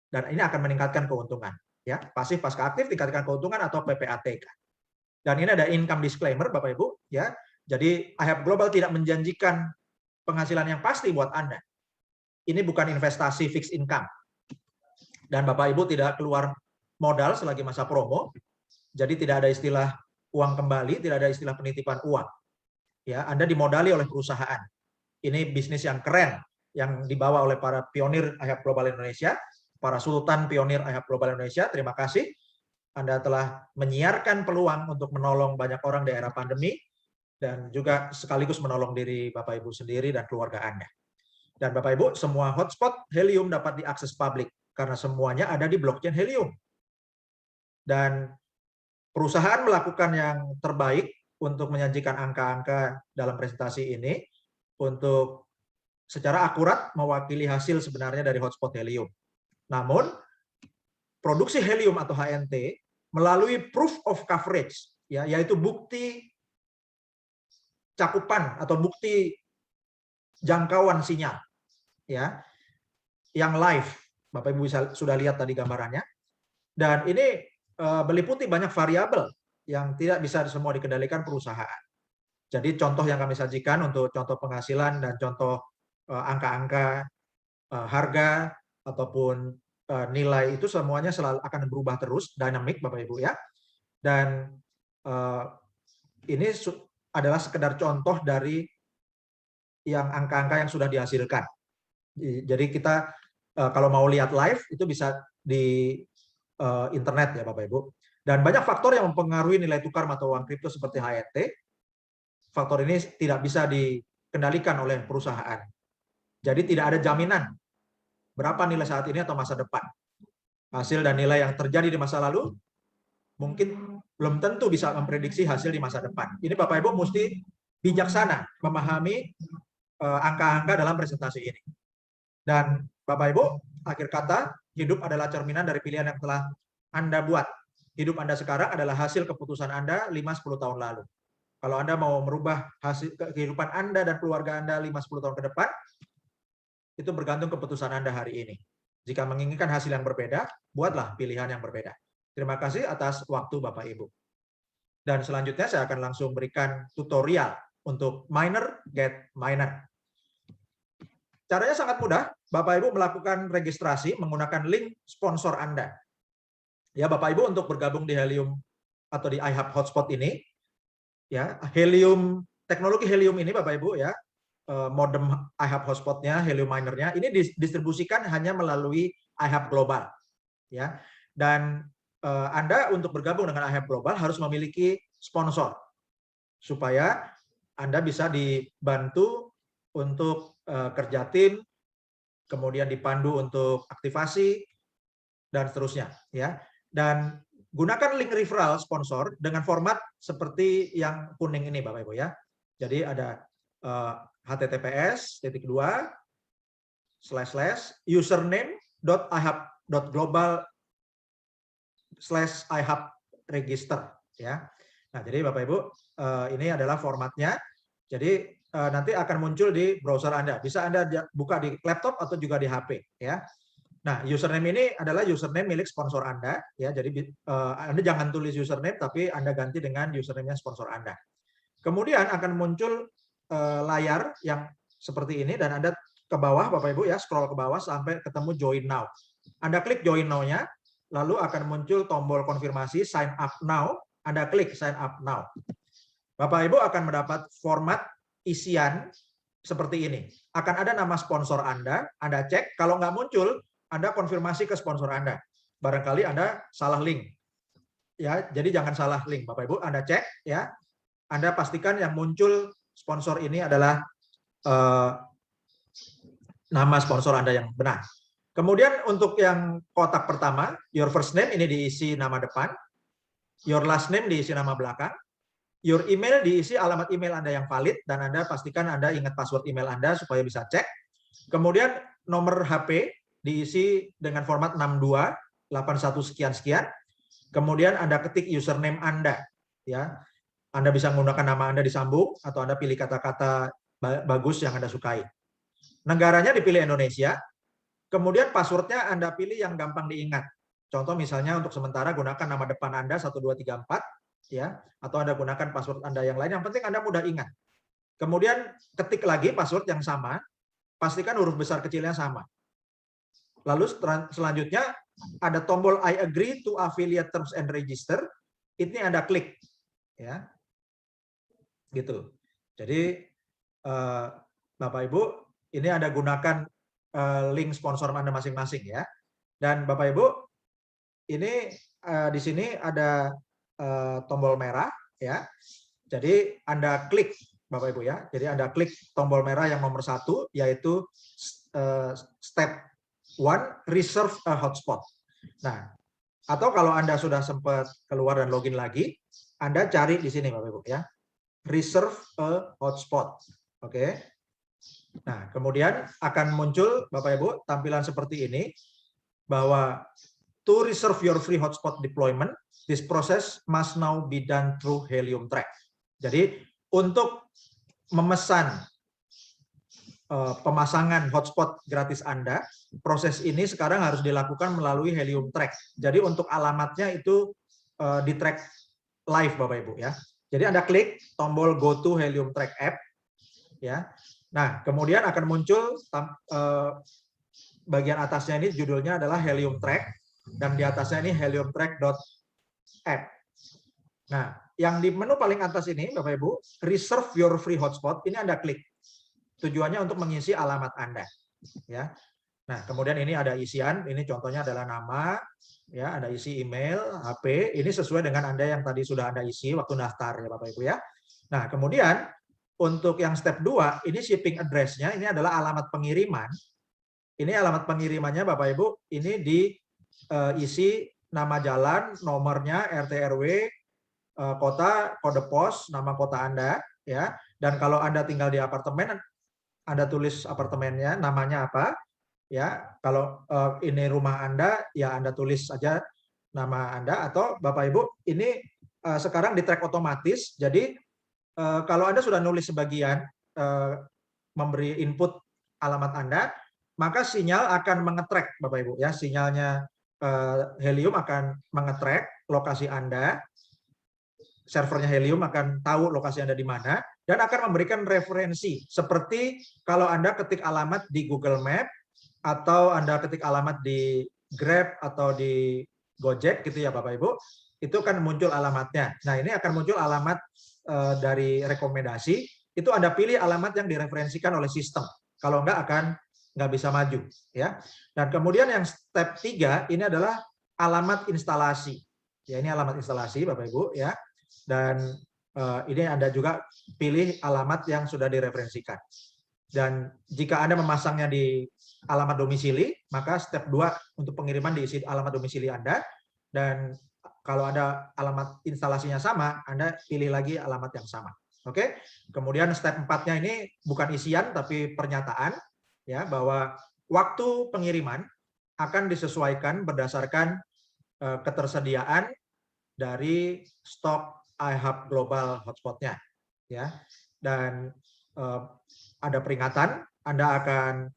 Dan ini akan meningkatkan keuntungan. Ya, pasif pasca aktif tingkatkan keuntungan atau PPATK. Dan ini ada income disclaimer Bapak Ibu, ya. Jadi iHab Global tidak menjanjikan penghasilan yang pasti buat Anda. Ini bukan investasi fixed income. Dan Bapak Ibu tidak keluar modal selagi masa promo. Jadi tidak ada istilah uang kembali, tidak ada istilah penitipan uang. Ya, Anda dimodali oleh perusahaan. Ini bisnis yang keren yang dibawa oleh para pionir iHab Global Indonesia, para sultan pionir iHab Global Indonesia. Terima kasih. Anda telah menyiarkan peluang untuk menolong banyak orang di era pandemi dan juga sekaligus menolong diri Bapak Ibu sendiri dan keluarga Anda. Dan Bapak Ibu, semua hotspot Helium dapat diakses publik karena semuanya ada di blockchain Helium. Dan perusahaan melakukan yang terbaik untuk menyajikan angka-angka dalam presentasi ini untuk secara akurat mewakili hasil sebenarnya dari hotspot Helium. Namun, produksi Helium atau HNT melalui proof of coverage, ya, yaitu bukti cakupan atau bukti jangkauan sinyal, ya, yang live. Bapak Ibu sudah lihat tadi gambarannya. Dan ini meliputi banyak variabel yang tidak bisa semua dikendalikan perusahaan. Jadi contoh yang kami sajikan untuk contoh penghasilan dan contoh angka-angka harga ataupun nilai itu semuanya selalu akan berubah terus, dinamik Bapak Ibu ya. Dan ini adalah sekedar contoh dari yang angka-angka yang sudah dihasilkan. Jadi kita kalau mau lihat live itu bisa di internet ya Bapak Ibu. Dan banyak faktor yang mempengaruhi nilai tukar mata uang kripto seperti HNT. Faktor ini tidak bisa dikendalikan oleh perusahaan. Jadi tidak ada jaminan berapa nilai saat ini atau masa depan. Hasil dan nilai yang terjadi di masa lalu mungkin belum tentu bisa memprediksi hasil di masa depan. Ini Bapak Ibu mesti bijaksana memahami angka-angka dalam presentasi ini. Dan Bapak Ibu, akhir kata, hidup adalah cerminan dari pilihan yang telah Anda buat. Hidup Anda sekarang adalah hasil keputusan Anda 5-10 tahun lalu. Kalau Anda mau merubah hasil kehidupan Anda dan keluarga Anda 5-10 tahun ke depan, itu bergantung keputusan Anda hari ini. Jika menginginkan hasil yang berbeda, buatlah pilihan yang berbeda. Terima kasih atas waktu Bapak Ibu. Dan selanjutnya saya akan langsung berikan tutorial untuk miner get miner. Caranya sangat mudah. Bapak Ibu melakukan registrasi menggunakan link sponsor Anda. Ya, Bapak Ibu untuk bergabung di Helium atau di iHub Hotspot ini, ya, Helium, teknologi Helium ini Bapak Ibu ya, modem iHub Hotspotnya, Helium minernya, ini didistribusikan hanya melalui iHub Global, ya. Dan Anda untuk bergabung dengan iHub Global harus memiliki sponsor supaya Anda bisa dibantu untuk kerja tim, kemudian dipandu untuk aktivasi dan seterusnya, ya. Dan gunakan link referral sponsor dengan format seperti yang kuning ini Bapak Ibu ya. Jadi ada https://username.ihub.global/ihub-register ya. Nah, jadi Bapak Ibu ini adalah formatnya. Jadi nanti akan muncul di browser Anda. Bisa Anda buka di laptop atau juga di HP ya. Nah, username ini adalah username milik sponsor Anda ya. Jadi Anda jangan tulis username tapi Anda ganti dengan username-nya sponsor Anda. Kemudian akan muncul layar yang seperti ini dan Anda ke bawah Bapak Ibu ya, scroll ke bawah sampai ketemu join now. Anda klik join now-nya, lalu akan muncul tombol konfirmasi sign up now, Anda klik sign up now. Bapak Ibu akan mendapat format isian seperti ini. Akan ada nama sponsor Anda cek, kalau nggak muncul, Anda konfirmasi ke sponsor Anda. Barangkali Anda salah link. Ya, jadi jangan salah link Bapak Ibu, Anda cek ya. Anda pastikan yang muncul sponsor ini adalah nama sponsor Anda yang benar. Kemudian untuk yang kotak pertama, your first name ini diisi nama depan, your last name diisi nama belakang, your email diisi alamat email Anda yang valid, dan Anda pastikan Anda ingat password email Anda supaya bisa cek. Kemudian nomor HP diisi dengan format 6281 sekian-sekian. Kemudian Anda ketik username Anda. Ya. Anda bisa menggunakan nama Anda disambung, atau Anda pilih kata-kata bagus yang Anda sukai. Negaranya dipilih Indonesia, kemudian passwordnya Anda pilih yang gampang diingat. Contoh misalnya untuk sementara gunakan nama depan Anda 1234, ya, atau Anda gunakan password Anda yang lain, yang penting Anda mudah ingat. Kemudian ketik lagi password yang sama, pastikan huruf besar kecilnya sama. Lalu selanjutnya ada tombol I agree to affiliate terms and register, ini Anda klik, ya, gitu. Jadi Bapak Ibu, ini Anda gunakan link sponsor Anda masing-masing, ya. Dan Bapak Ibu, ini di sini ada tombol merah, ya. Jadi Anda klik, Bapak Ibu, ya. Jadi Anda klik tombol merah yang nomor 1, yaitu step 1, reserve a hotspot. Nah, atau kalau Anda sudah sempat keluar dan login lagi, Anda cari di sini, Bapak Ibu, ya. Reserve a hotspot. Oke. Nah, kemudian akan muncul, Bapak Ibu, tampilan seperti ini, bahwa to reserve your free hotspot deployment, this process must now be done through Helium Track. Jadi, untuk memesan pemasangan hotspot gratis Anda, proses ini sekarang harus dilakukan melalui Helium Track. Jadi untuk alamatnya itu di track live, Bapak Ibu, ya. Jadi Anda klik tombol Go to Helium Track app, ya. Nah, kemudian akan muncul bagian atasnya ini judulnya adalah Helium Track, dan di atasnya ini heliumtrack.app. Nah, yang di menu paling atas ini, Bapak Ibu, reserve your free hotspot, ini Anda klik. Tujuannya untuk mengisi alamat Anda, ya. Nah, kemudian ini ada isian, ini contohnya adalah nama, ya, ada isi email, HP, ini sesuai dengan Anda yang tadi sudah Anda isi waktu daftar, ya Bapak Ibu, ya. Nah, kemudian untuk yang step 2, ini shipping address-nya, ini adalah alamat pengiriman. Ini alamat pengirimannya, Bapak Ibu, ini diisi nama jalan, nomornya, RT RW, kota, kode pos, nama kota Anda, ya. Dan kalau Anda tinggal di apartemen, Anda tulis apartemennya, namanya apa, ya. Kalau ini rumah Anda, ya Anda tulis saja nama Anda. Atau Bapak Ibu, ini sekarang di track otomatis. Jadi kalau Anda sudah nulis sebagian, memberi input alamat Anda, maka sinyal akan mengetrack, Bapak Ibu, ya. Sinyalnya Helium akan mengetrack lokasi Anda. Servernya Helium akan tahu lokasi Anda di mana, dan akan memberikan referensi. Seperti kalau Anda ketik alamat di Google Map, atau Anda ketik alamat di Grab atau di Gojek, gitu ya Bapak Ibu, itu kan muncul alamatnya. Nah, ini akan muncul alamat dari rekomendasi, itu Anda pilih alamat yang direferensikan oleh sistem. Kalau enggak akan nggak bisa maju, ya. Dan kemudian yang step 3 ini adalah alamat instalasi. Ya, ini alamat instalasi, Bapak Ibu, ya. Dan ini Anda juga pilih alamat yang sudah direferensikan. Dan jika Anda memasangnya di alamat domisili, maka step 2 untuk pengiriman diisi alamat domisili Anda. Dan kalau ada alamat instalasinya sama, Anda pilih lagi alamat yang sama. Oke. Kemudian step 4-nya ini bukan isian tapi pernyataan, ya, bahwa waktu pengiriman akan disesuaikan berdasarkan ketersediaan dari stok iHub Global Hotspot-nya, ya. Dan ada peringatan, Anda akan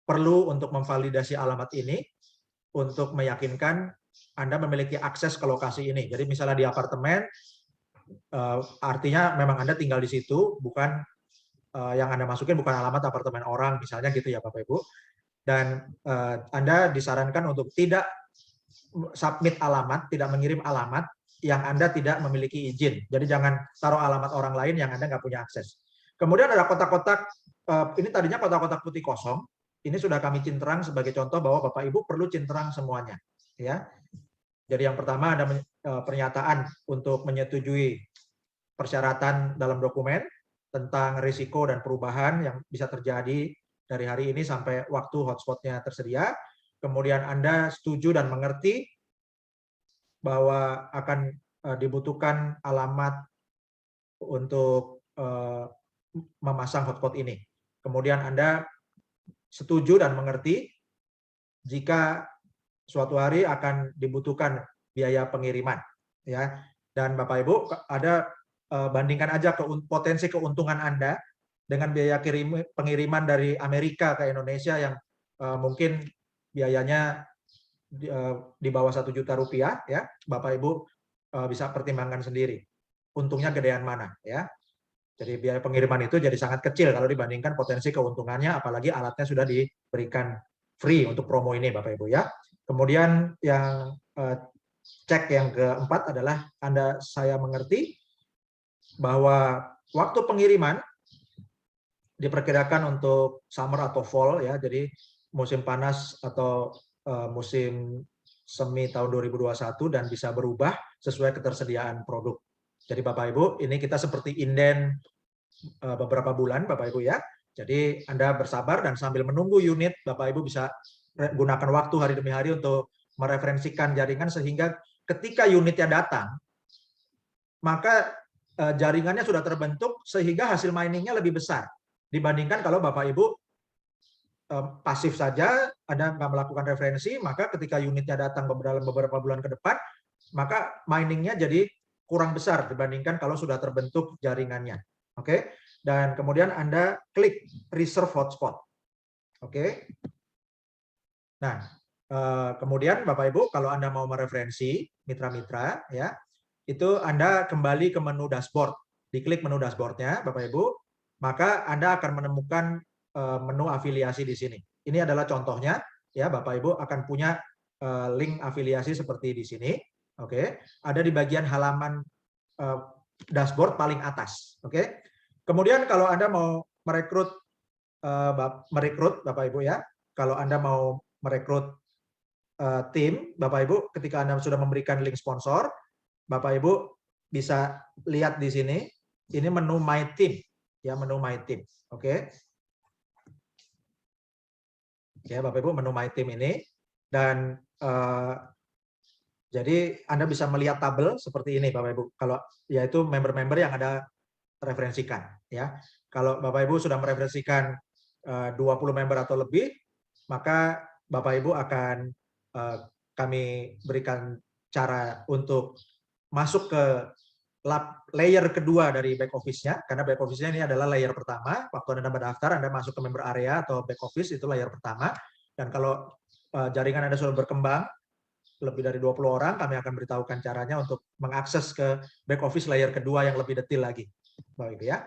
perlu untuk memvalidasi alamat ini untuk meyakinkan Anda memiliki akses ke lokasi ini. Jadi misalnya di apartemen, artinya memang Anda tinggal di situ, bukan yang Anda masukin bukan alamat apartemen orang, misalnya gitu ya Bapak Ibu. Dan Anda disarankan untuk tidak submit alamat, tidak mengirim alamat yang Anda tidak memiliki izin. Jadi jangan taruh alamat orang lain yang Anda nggak punya akses. Kemudian ada kotak-kotak, ini tadinya kotak-kotak putih kosong, ini sudah kami cinterang sebagai contoh bahwa Bapak Ibu perlu cinterang semuanya, ya. Jadi yang pertama ada pernyataan untuk menyetujui persyaratan dalam dokumen tentang risiko dan perubahan yang bisa terjadi dari hari ini sampai waktu hotspotnya tersedia. Kemudian Anda setuju dan mengerti bahwa akan dibutuhkan alamat untuk memasang hotspot ini. Kemudian Anda setuju dan mengerti jika suatu hari akan dibutuhkan biaya pengiriman, ya. Dan Bapak Ibu, ada bandingkan aja potensi keuntungan Anda dengan biaya pengiriman dari Amerika ke Indonesia yang mungkin biayanya di bawah 1 juta rupiah, ya, Bapak Ibu bisa pertimbangkan sendiri. Untungnya gedean mana, ya? Jadi biaya pengiriman itu jadi sangat kecil kalau dibandingkan potensi keuntungannya, apalagi alatnya sudah diberikan free untuk promo ini, Bapak Ibu, ya. Kemudian yang cek yang keempat adalah saya mengerti bahwa waktu pengiriman diperkirakan untuk summer atau fall, ya. Jadi musim panas atau musim semi tahun 2021 dan bisa berubah sesuai ketersediaan produk. Jadi Bapak Ibu, ini kita seperti inden beberapa bulan, Bapak Ibu, ya. Jadi Anda bersabar dan sambil menunggu unit, Bapak Ibu bisa gunakan waktu hari demi hari untuk mereferensikan jaringan sehingga ketika unitnya datang, maka jaringannya sudah terbentuk sehingga hasil miningnya lebih besar dibandingkan kalau Bapak Ibu pasif saja, Anda nggak melakukan referensi, maka ketika unitnya datang dalam beberapa bulan ke depan, maka miningnya jadi kurang besar dibandingkan kalau sudah terbentuk jaringannya. Oke, dan kemudian Anda klik reserve hotspot. Oke. Nah, kemudian Bapak Ibu, kalau Anda mau mereferensi mitra-mitra, ya, itu Anda kembali ke menu dashboard. Diklik menu dashboardnya, Bapak Ibu, maka Anda akan menemukan menu afiliasi di sini. Ini adalah contohnya, ya, Bapak Ibu akan punya link afiliasi seperti di sini. Oke, ada di bagian halaman dashboard paling atas. Oke, kemudian kalau Anda mau merekrut Bapak Ibu, ya, kalau Anda mau merekrut tim, Bapak Ibu, ketika Anda sudah memberikan link sponsor, Bapak Ibu bisa lihat di sini, ini menu My Team, ya, menu My Team. Oke. Ya, Bapak Ibu, menu My Team ini, dan jadi Anda bisa melihat tabel seperti ini, Bapak Ibu. Kalau yaitu member-member yang Anda referensikan, ya. Kalau Bapak Ibu sudah mereferensikan 20 member atau lebih, maka Bapak Ibu akan kami berikan cara untuk masuk ke layer kedua dari back office-nya, karena back office-nya ini adalah layer pertama. Waktu Anda mendaftar, Anda masuk ke member area atau back office, itu layer pertama. Dan kalau jaringan Anda sudah berkembang, lebih dari 20 orang, kami akan beritahukan caranya untuk mengakses ke back office layer kedua yang lebih detail lagi. Bapak Ibu, ya.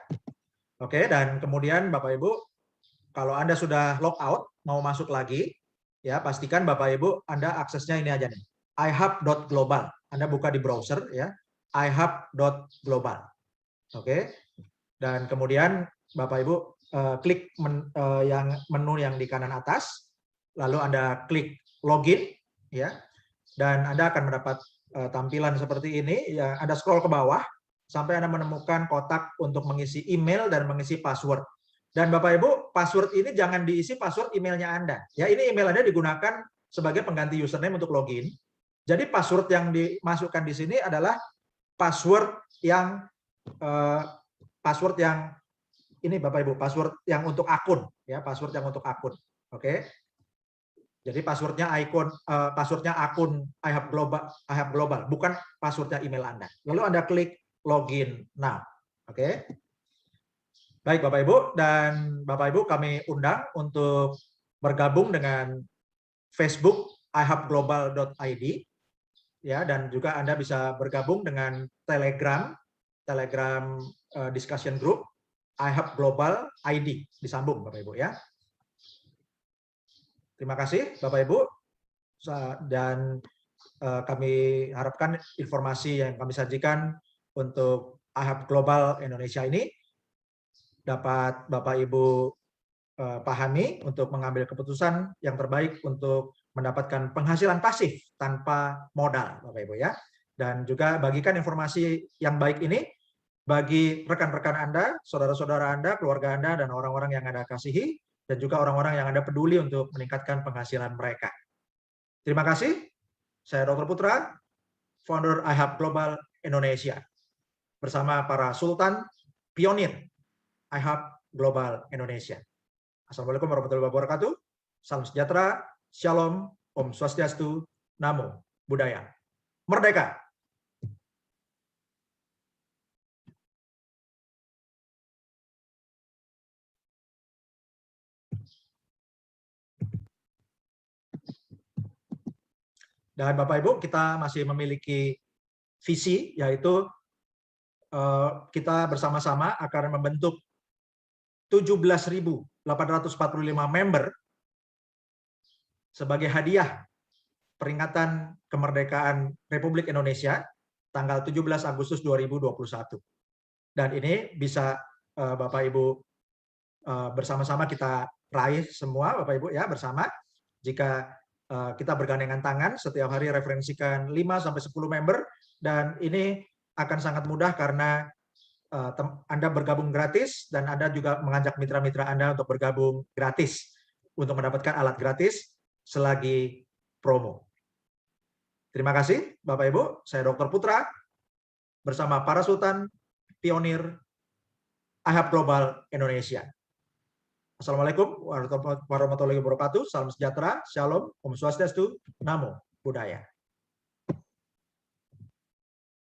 Oke, dan kemudian Bapak Ibu, kalau Anda sudah log out, mau masuk lagi, ya, pastikan Bapak Ibu Anda aksesnya ini aja nih, ihub.global. Anda buka di browser, ya, ihub.global. Oke. Dan kemudian Bapak Ibu klik menu yang di kanan atas, lalu Anda klik login, ya. Dan Anda akan mendapat tampilan seperti ini, ya. Anda scroll ke bawah sampai Anda menemukan kotak untuk mengisi email dan mengisi password. Dan Bapak Ibu, password ini jangan diisi password emailnya Anda. Ya, ini email Anda digunakan sebagai pengganti username untuk login. Jadi password yang dimasukkan di sini adalah password yang ini, Bapak Ibu, password yang untuk akun, ya, password yang untuk akun. Oke. Jadi passwordnya akun iHub Global, bukan passwordnya email Anda. Lalu Anda klik login now. Oke. Baik Bapak Ibu, dan Bapak Ibu kami undang untuk bergabung dengan Facebook ihubglobal.id, ya, dan juga Anda bisa bergabung dengan Telegram discussion group iHub Global ID, disambung Bapak Ibu, ya. Terima kasih Bapak Ibu, dan kami harapkan informasi yang kami sajikan untuk iHub Global Indonesia ini dapat Bapak Ibu pahami untuk mengambil keputusan yang terbaik untuk mendapatkan penghasilan pasif tanpa modal, Bapak Ibu, ya. Dan juga bagikan informasi yang baik ini bagi rekan-rekan Anda, saudara-saudara Anda, keluarga Anda, dan orang-orang yang Anda kasihi, dan juga orang-orang yang Anda peduli untuk meningkatkan penghasilan mereka. Terima kasih. Saya Dr. Putra, founder iHub Global Indonesia, bersama para sultan pionir iHub Global Indonesia. Assalamualaikum warahmatullahi wabarakatuh. Salam sejahtera, shalom, Om Swastiastu, Namo Buddhaya. Merdeka! Dan Bapak Ibu, kita masih memiliki visi, yaitu kita bersama-sama akan membentuk 17.845 member sebagai hadiah peringatan kemerdekaan Republik Indonesia tanggal 17 Agustus 2021. Dan ini bisa Bapak Ibu bersama-sama kita raih semua, Bapak Ibu ya, bersama. Jika kita bergandengan tangan setiap hari referensikan 5-10 member, dan ini akan sangat mudah karena Anda bergabung gratis dan Anda juga mengajak mitra-mitra Anda untuk bergabung gratis untuk mendapatkan alat gratis selagi promo. Terima kasih Bapak Ibu, saya Dr. Putra bersama para Sultan Pionir IHAB Global Indonesia. Assalamualaikum warahmatullahi wabarakatuh. Salam sejahtera, shalom, om swastiastu, namo buddhaya.